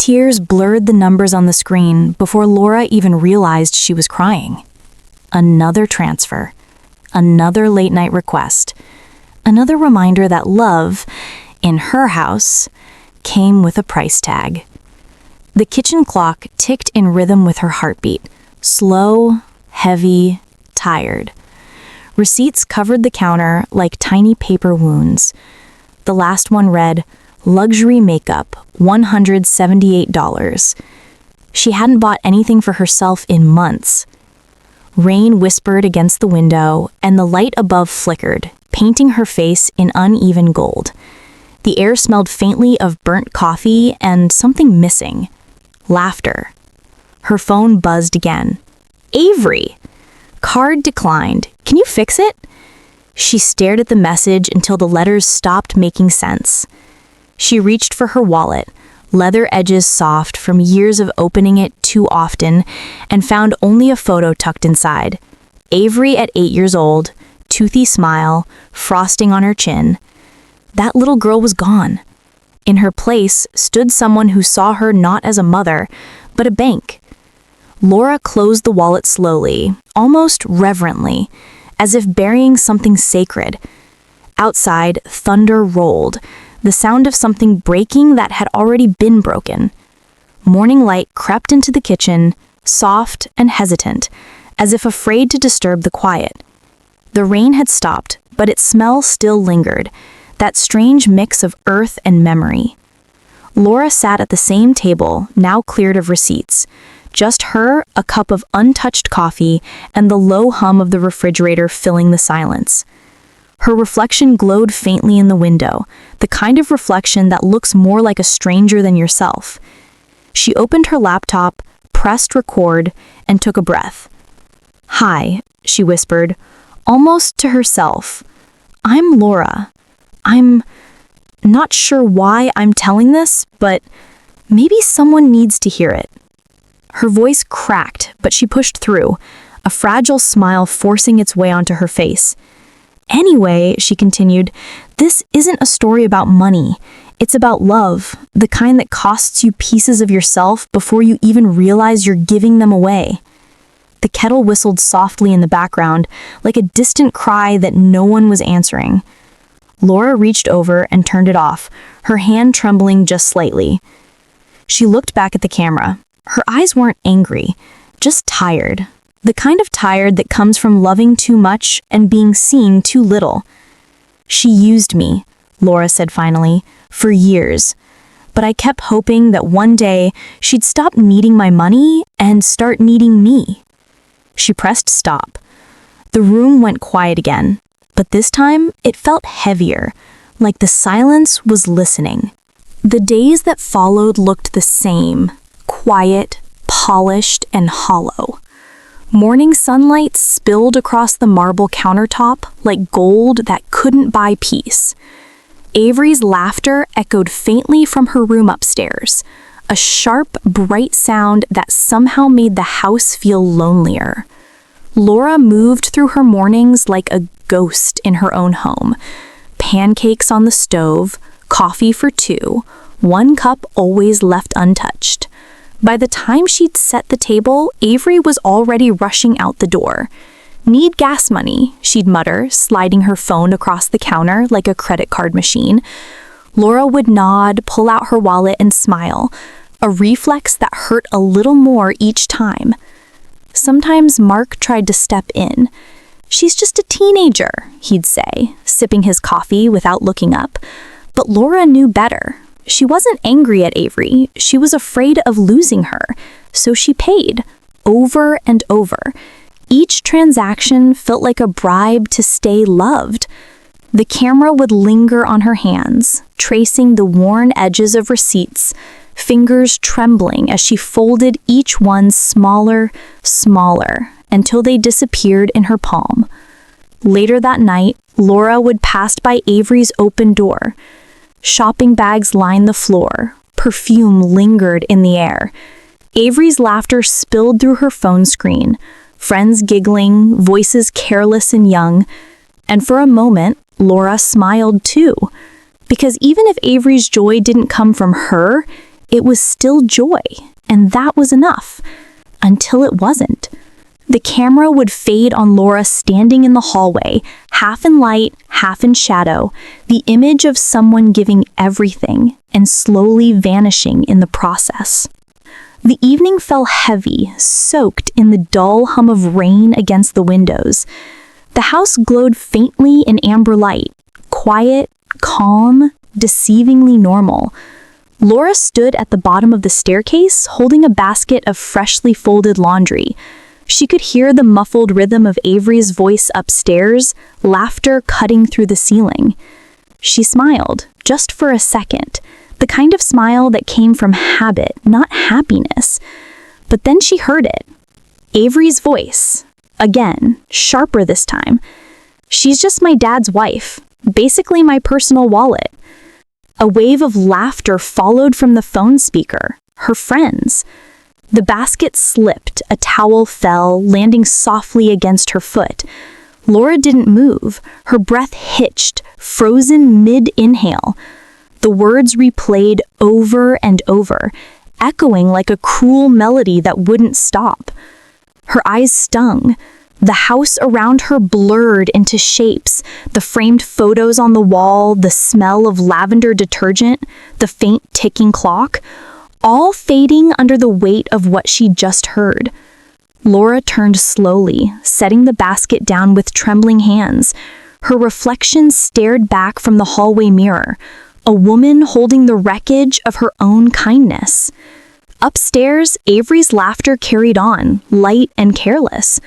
Tears blurred the numbers on the screen before Laura even realized she was crying. Another transfer. Another late-night request. Another reminder that love, in her house, came with a price tag. The kitchen clock ticked in rhythm with her heartbeat. Slow, heavy, tired. Receipts covered the counter like tiny paper wounds. The last one read, "Luxury makeup, $178. She hadn't bought anything for herself in months. Rain whispered against the window, and the light above flickered, painting her face in uneven gold. The air smelled faintly of burnt coffee and something missing. Laughter. Her phone buzzed again. Avery! Card declined. Can you fix it? She stared at the message until the letters stopped making sense. She reached for her wallet, leather edges soft from years of opening it too often, and found only a photo tucked inside. Avery at 8 years old, toothy smile, frosting on her chin. That little girl was gone. In her place stood someone who saw her not as a mother, but a bank. Laura closed the wallet slowly, almost reverently, as if burying something sacred. Outside, thunder rolled, the sound of something breaking that had already been broken. Morning light crept into the kitchen, soft and hesitant, as if afraid to disturb the quiet. The rain had stopped, but its smell still lingered, that strange mix of earth and memory. Laura sat at the same table, now cleared of receipts. Just her, a cup of untouched coffee, and the low hum of the refrigerator filling the silence. Her reflection glowed faintly in the window, the kind of reflection that looks more like a stranger than yourself. She opened her laptop, pressed record, and took a breath. "Hi," she whispered, almost to herself. "I'm Laura. I'm not sure why I'm telling this, but maybe someone needs to hear it." Her voice cracked, but she pushed through, a fragile smile forcing its way onto her face. "Anyway," she continued, "this isn't a story about money. It's about love, the kind that costs you pieces of yourself before you even realize you're giving them away." The kettle whistled softly in the background, like a distant cry that no one was answering. Laura reached over and turned it off, her hand trembling just slightly. She looked back at the camera. Her eyes weren't angry, just tired. The kind of tired that comes from loving too much and being seen too little. "She used me," Laura said finally, "for years. But I kept hoping that one day she'd stop needing my money and start needing me." She pressed stop. The room went quiet again, but this time it felt heavier, like the silence was listening. The days that followed looked the same, quiet, polished, and hollow. Morning sunlight spilled across the marble countertop like gold that couldn't buy peace. Avery's laughter echoed faintly from her room upstairs, a sharp, bright sound that somehow made the house feel lonelier. Laura moved through her mornings like a ghost in her own home. Pancakes on the stove, coffee for two, one cup always left untouched. By the time she'd set the table, Avery was already rushing out the door. "Need gas money," she'd mutter, sliding her phone across the counter like a credit card machine. Laura would nod, pull out her wallet, and smile, a reflex that hurt a little more each time. Sometimes Mark tried to step in. "She's just a teenager," he'd say, sipping his coffee without looking up. But Laura knew better. She wasn't angry at Avery, she was afraid of losing her, so she paid, over and over. Each transaction felt like a bribe to stay loved. The camera would linger on her hands, tracing the worn edges of receipts, fingers trembling as she folded each one smaller, until they disappeared in her palm. Later that night, Laura would pass by Avery's open door. Shopping bags lined the floor. Perfume lingered in the air. Avery's laughter spilled through her phone screen. Friends giggling, voices careless and young. And for a moment, Laura smiled too. Because even if Avery's joy didn't come from her, It was still joy, and that was enough. Until it wasn't. The camera would fade on Laura standing in the hallway, half in light, half in shadow, the image of someone giving everything and slowly vanishing in the process. The evening fell heavy, soaked in the dull hum of rain against the windows. The house glowed faintly in amber light, quiet, calm, deceivingly normal. Laura stood at the bottom of the staircase, holding a basket of freshly folded laundry. She could hear the muffled rhythm of Avery's voice upstairs, laughter cutting through the ceiling. She smiled, just for a second, the kind of smile that came from habit, not happiness. But then she heard it. Avery's voice. Again, sharper this time. "She's just my dad's wife, basically my personal wallet." A wave of laughter followed from the phone speaker, her friends. The basket slipped, a towel fell, landing softly against her foot. Laura didn't move, her breath hitched, frozen mid-inhale. The words replayed over and over, echoing like a cruel melody that wouldn't stop. Her eyes stung. The house around her blurred into shapes, the framed photos on the wall, the smell of lavender detergent, the faint ticking clock, all fading under the weight of what she just heard. Laura turned slowly, setting the basket down with trembling hands. Her reflection stared back from the hallway mirror, a woman holding the wreckage of her own kindness. Upstairs, Avery's laughter carried on, light and careless.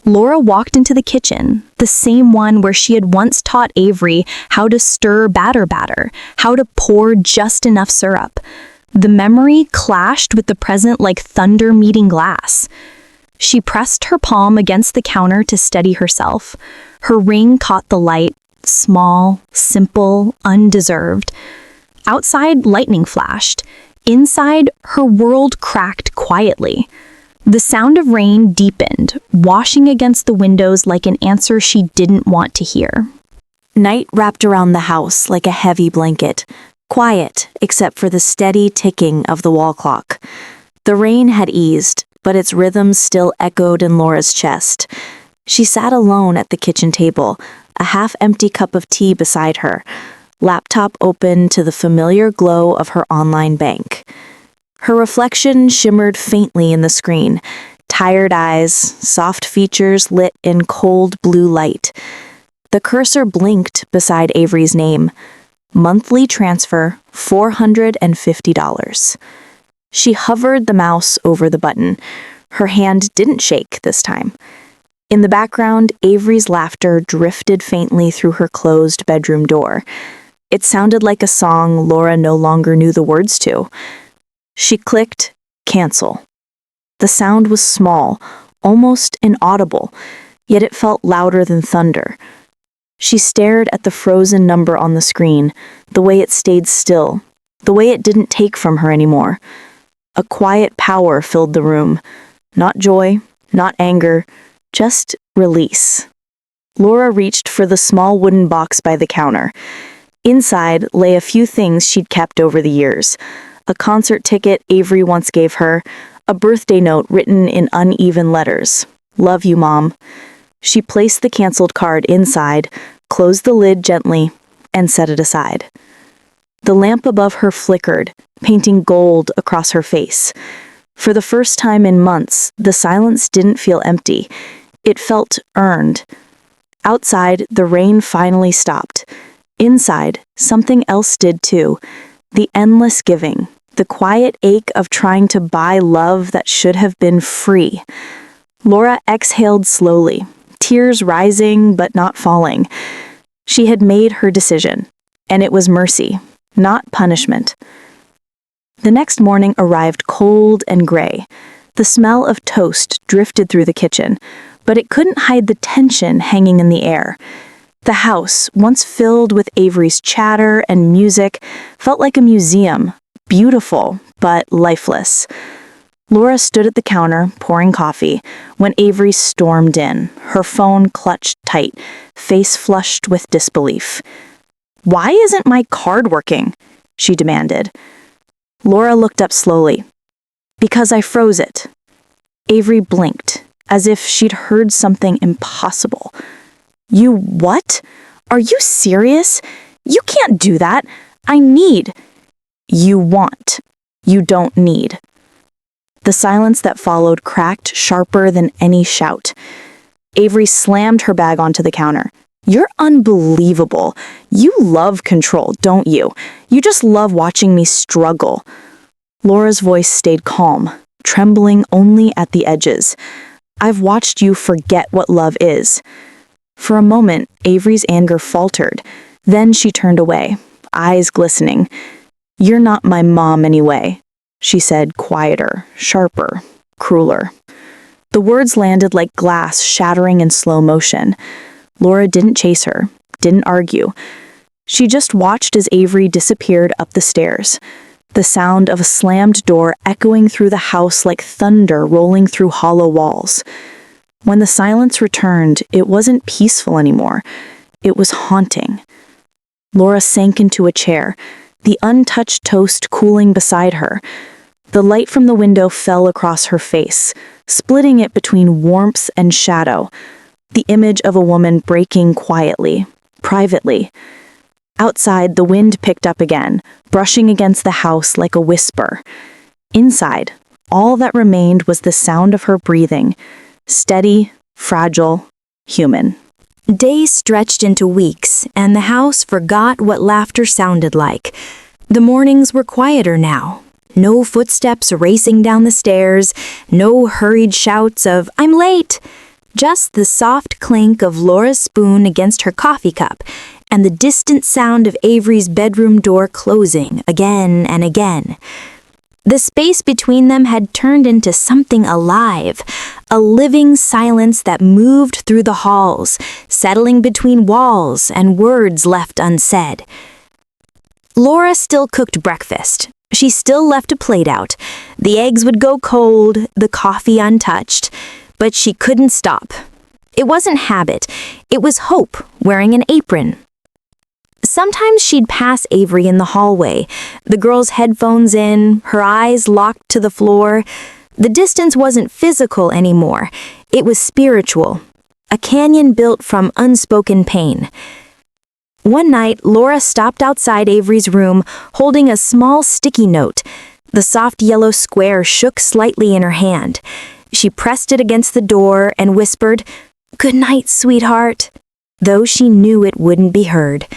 Laura walked into the kitchen, the same one where she had once taught Avery how to stir batter, how to pour just enough syrup. The memory clashed with the present like thunder meeting glass. She pressed her palm against the counter to steady herself. Her ring caught the light, small, simple, undeserved. Outside, lightning flashed. Inside, her world cracked quietly. The sound of rain deepened, washing against the windows like an answer she didn't want to hear. Night wrapped around the house like a heavy blanket. Quiet, except for the steady ticking of the wall clock. The rain had eased, but its rhythm still echoed in Laura's chest. She sat alone at the kitchen table, a half-empty cup of tea beside her, laptop open to the familiar glow of her online bank. Her reflection shimmered faintly in the screen, tired eyes, soft features lit in cold blue light. The cursor blinked beside Avery's name. Monthly transfer, $450. She hovered the mouse over the button. Her hand didn't shake this time. In the background, Avery's laughter drifted faintly through her closed bedroom door. It sounded like a song Laura no longer knew the words to. She clicked, cancel. The sound was small, almost inaudible, yet it felt louder than thunder. She stared at the frozen number on the screen, the way it stayed still, the way it didn't take from her anymore. A quiet power filled the room. Not joy, not anger, just release. Laura reached for the small wooden box by the counter. Inside lay a few things she'd kept over the years. A concert ticket Avery once gave her, a birthday note written in uneven letters. "Love you, Mom." She placed the canceled card inside, closed the lid gently, and set it aside. The lamp above her flickered, painting gold across her face. For the first time in months, the silence didn't feel empty. It felt earned. Outside, the rain finally stopped. Inside, something else did too. The endless giving, the quiet ache of trying to buy love that should have been free. Laura exhaled slowly, tears rising but not falling. She had made her decision, and it was mercy, not punishment. The next morning arrived cold and gray. The smell of toast drifted through the kitchen, but it couldn't hide the tension hanging in the air. The house, once filled with Avery's chatter and music, felt like a museum, beautiful but lifeless. Laura stood at the counter, pouring coffee, when Avery stormed in, her phone clutched tight, face flushed with disbelief. "Why isn't my card working?" she demanded. Laura looked up slowly. Because I froze it. Avery blinked, as if she'd heard something impossible. You what? Are you serious? You can't do that. I need. You want. You don't need. The silence that followed cracked sharper than any shout. Avery slammed her bag onto the counter. You're unbelievable. You love control, don't you? You just love watching me struggle. Laura's voice stayed calm, trembling only at the edges. I've watched you forget what love is. For a moment, Avery's anger faltered. Then she turned away, eyes glistening. You're not my mom anyway, she said, quieter, sharper, crueler. The words landed like glass shattering in slow motion. Laura didn't chase her, didn't argue. She just watched as Avery disappeared up the stairs, the sound of a slammed door echoing through the house like thunder rolling through hollow walls. When the silence returned, it wasn't peaceful anymore. It was haunting. Laura sank into a chair, the untouched toast cooling beside her. The light from the window fell across her face, splitting it between warmth and shadow, the image of a woman breaking quietly, privately. Outside, the wind picked up again, brushing against the house like a whisper. Inside, all that remained was the sound of her breathing, steady, fragile, human. Days stretched into weeks, and the house forgot what laughter sounded like. The mornings were quieter now. No footsteps racing down the stairs, no hurried shouts of, "I'm late!" Just the soft clink of Laura's spoon against her coffee cup, and the distant sound of Avery's bedroom door closing again and again. The space between them had turned into something alive, a living silence that moved through the halls, settling between walls and words left unsaid. Laura still cooked breakfast. She still left a plate out. The eggs would go cold, the coffee untouched, but she couldn't stop. It wasn't habit, it was hope wearing an apron. Sometimes she'd pass Avery in the hallway, the girl's headphones in, her eyes locked to the floor. The distance wasn't physical anymore, it was spiritual, a canyon built from unspoken pain. One night, Laura stopped outside Avery's room, holding a small sticky note. The soft yellow square shook slightly in her hand. She pressed it against the door and whispered, "Good night, sweetheart," though she knew it wouldn't be heard.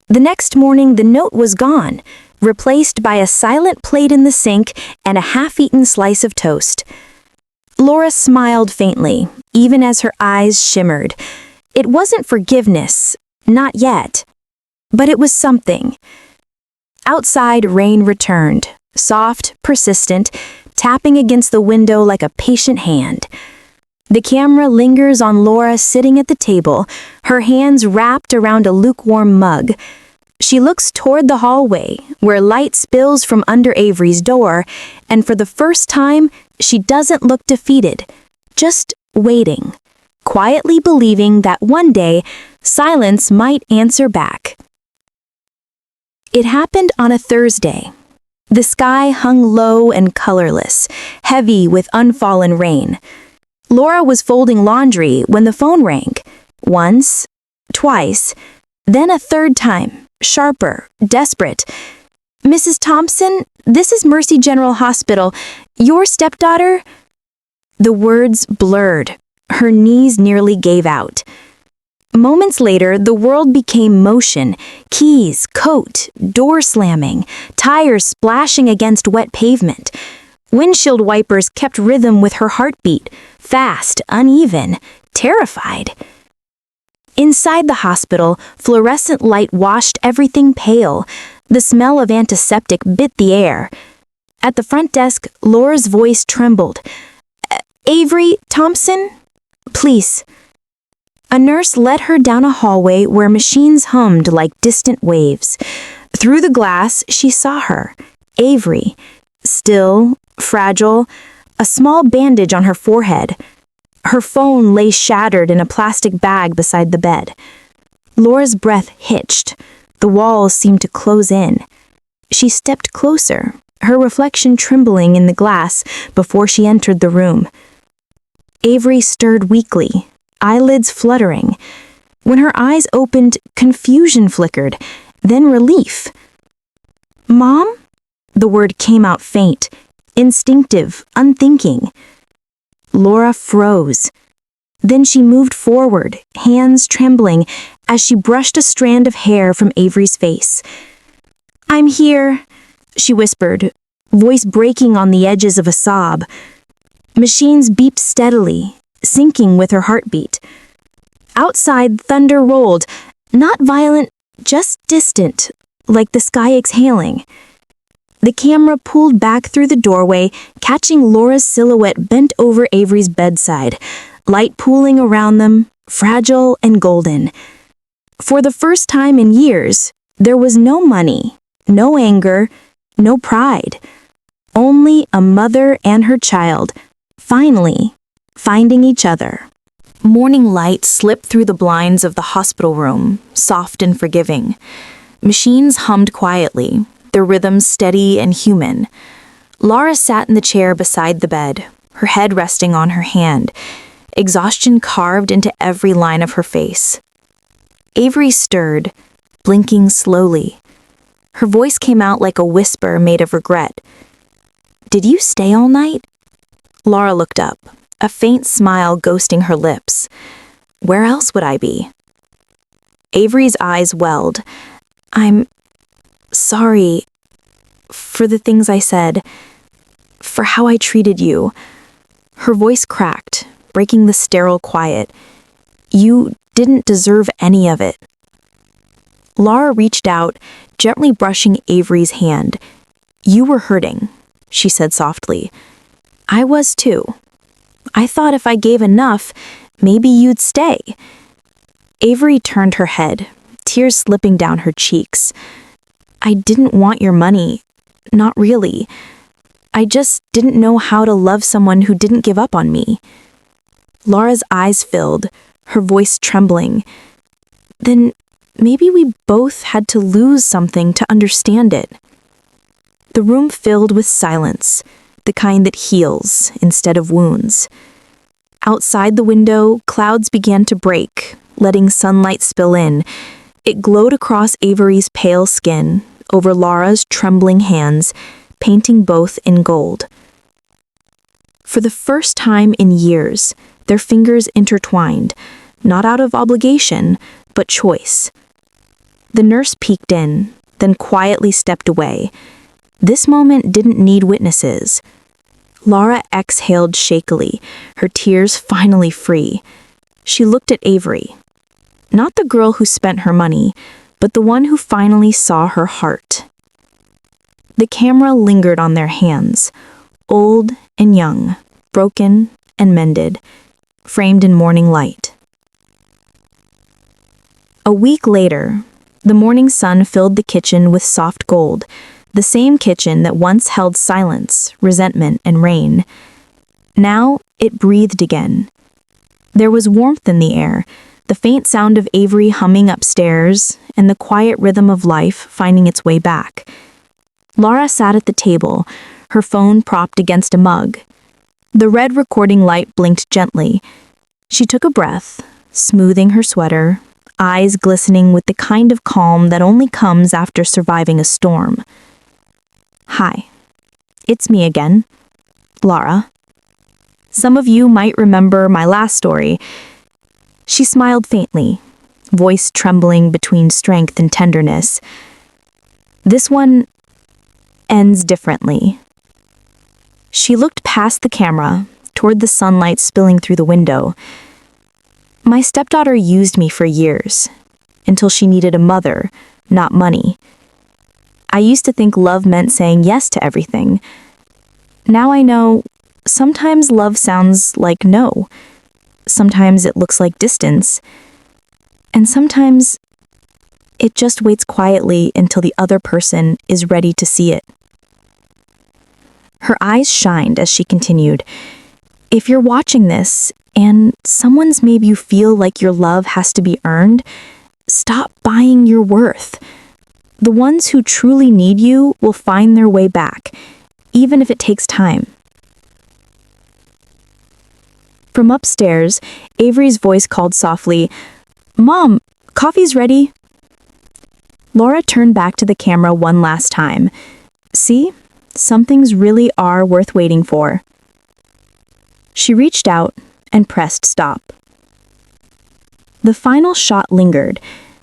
The next morning, the note was gone, replaced by a silent plate in the sink and a half-eaten slice of toast. Laura smiled faintly, even as her eyes shimmered. It wasn't forgiveness, not yet, but it was something. Outside, rain returned, soft, persistent, tapping against the window like a patient hand. The camera lingers on Laura sitting at the table, her hands wrapped around a lukewarm mug. She looks toward the hallway, where light spills from under Avery's door, and for the first time, she doesn't look defeated, just waiting, quietly believing that one day, silence might answer back. It happened on a Thursday. The sky hung low and colorless, heavy with unfallen rain. Laura was folding laundry when the phone rang. Once, twice, then a third time, sharper, desperate. "Mrs. Thompson, this is Mercy General Hospital. Your stepdaughter?" The words blurred. Her knees nearly gave out. Moments later, the world became motion, keys, coat, door slamming, tires splashing against wet pavement. Windshield wipers kept rhythm with her heartbeat, fast, uneven, terrified. Inside the hospital, fluorescent light washed everything pale. The smell of antiseptic bit the air. At the front desk, Laura's voice trembled. "Avery Thompson? Please." A nurse led her down a hallway where machines hummed like distant waves. Through the glass, she saw her, Avery, still, fragile, a small bandage on her forehead. Her phone lay shattered in a plastic bag beside the bed. Laura's breath hitched. The walls seemed to close in. She stepped closer, her reflection trembling in the glass before she entered the room. Avery stirred weakly, eyelids fluttering. When her eyes opened, confusion flickered, then relief. "Mom?" The word came out faint, instinctive, unthinking. Laura froze. Then she moved forward, hands trembling, as she brushed a strand of hair from Avery's face. "I'm here," she whispered, voice breaking on the edges of a sob. Machines beeped steadily, syncing with her heartbeat. Outside, thunder rolled, not violent, just distant, like the sky exhaling. The camera pulled back through the doorway, catching Laura's silhouette bent over Avery's bedside, light pooling around them, fragile and golden. For the first time in years, there was no money, no anger, no pride. Only a mother and her child, finally, finding each other. Morning light slipped through the blinds of the hospital room, soft and forgiving. Machines hummed quietly, their rhythms steady and human. Laura sat in the chair beside the bed, her head resting on her hand, exhaustion carved into every line of her face. Avery stirred, blinking slowly. Her voice came out like a whisper made of regret. "Did you stay all night?" Laura looked up, a faint smile ghosting her lips. "Where else would I be?" Avery's eyes welled. "I'm sorry for the things I said, for how I treated you." Her voice cracked, breaking the sterile quiet. "You didn't deserve any of it." Laura reached out, gently brushing Avery's hand. "You were hurting," she said softly. "I was too. I thought if I gave enough, maybe you'd stay." Avery turned her head, tears slipping down her cheeks. "I didn't want your money. Not really. I just didn't know how to love someone who didn't give up on me." Laura's eyes filled, her voice trembling. "Then maybe we both had to lose something to understand it." The room filled with silence, the kind that heals instead of wounds. Outside the window, clouds began to break, letting sunlight spill in. It glowed across Avery's pale skin, over Laura's trembling hands, painting both in gold. For the first time in years, their fingers intertwined, not out of obligation, but choice. The nurse peeked in, then quietly stepped away. This moment didn't need witnesses. Laura exhaled shakily, her tears finally free. She looked at Avery. Not the girl who spent her money, but the one who finally saw her heart. The camera lingered on their hands, old and young, broken and mended, framed in morning light. A week later, the morning sun filled the kitchen with soft gold, the same kitchen that once held silence, resentment, and rain. Now it breathed again. There was warmth in the air, the faint sound of Avery humming upstairs, and the quiet rhythm of life finding its way back. Laura sat at the table, her phone propped against a mug. The red recording light blinked gently. She took a breath, smoothing her sweater, eyes glistening with the kind of calm that only comes after surviving a storm. "Hi, it's me again, Laura. Some of you might remember my last story." She smiled faintly, voice trembling between strength and tenderness. "This one ends differently." She looked past the camera, toward the sunlight spilling through the window. "My stepdaughter used me for years, until she needed a mother, not money. I used to think love meant saying yes to everything. Now I know sometimes love sounds like no. Sometimes it looks like distance. And sometimes it just waits quietly until the other person is ready to see it." Her eyes shined as she continued, "If you're watching this, and someone's made you feel like your love has to be earned, stop buying your worth. The ones who truly need you will find their way back, even if it takes time. From upstairs, Avery's voice called softly, "Mom, coffee's ready." Laura turned back to the camera one last time. See? Some things really are worth waiting for. She reached out and pressed stop. The final shot lingered,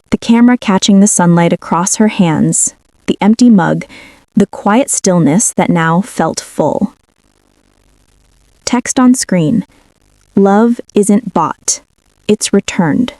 the camera catching the sunlight across her hands, the empty mug, the quiet stillness that now felt full. Text on screen. Love isn't bought. It's returned.